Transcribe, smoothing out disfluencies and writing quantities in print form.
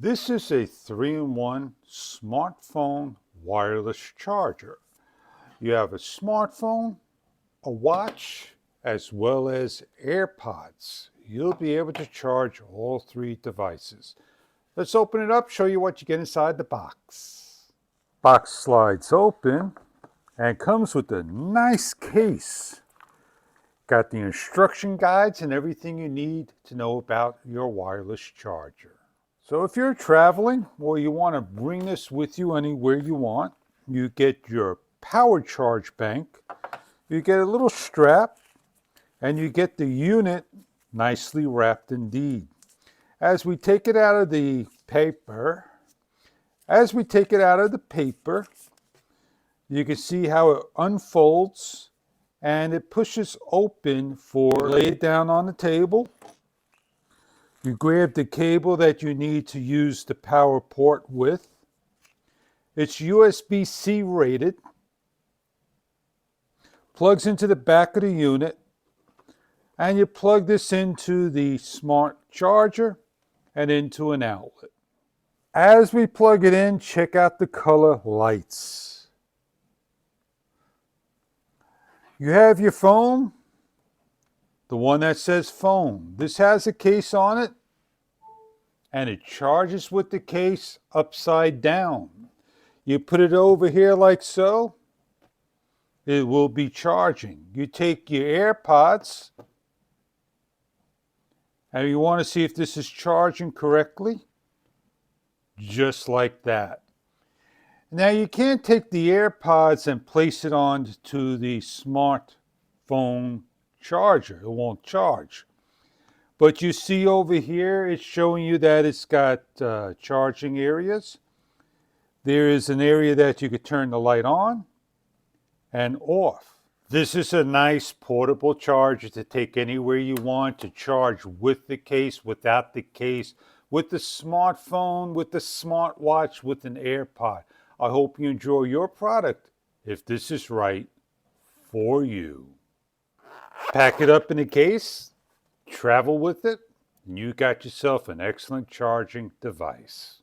This is a 3-in-1 smartphone wireless charger. You have a smartphone, a watch, as well as AirPods. You'll be able to charge all three devices. Let's open it up, show you what you get inside the box. Box slides open and comes with a nice case. Got the instruction guides and everything you need to know about your wireless charger. So if you're traveling or you want to bring this with you anywhere you want, you get your power charge bank, you get a little strap, and you get the unit nicely wrapped indeed. As we take it out of the paper, you can see how it unfolds and it pushes open for lay it down on the table. You grab the cable that you need to use the power port with. It's USB-C rated. Plugs into the back of the unit. And you plug this into the smart charger and into an outlet. As we plug it in, check out the color lights. You have your phone. The one that says phone. This has a case on it and it charges with the case upside down. You put it over here like so, it will be charging. You take your AirPods and you want to see if this is charging correctly, just like that. Now you can't take the AirPods and place it on to the smartphone charger. It won't charge. But you see over here, it's showing you that it's got charging areas. There is an area that you could turn the light on and off. This is a nice portable charger to take anywhere you want, to charge with the case, without the case, with the smartphone, with the smartwatch, with an AirPod. I hope you enjoy your product if this is right for you. Pack it up in a case, travel with it, and you got yourself an excellent charging device.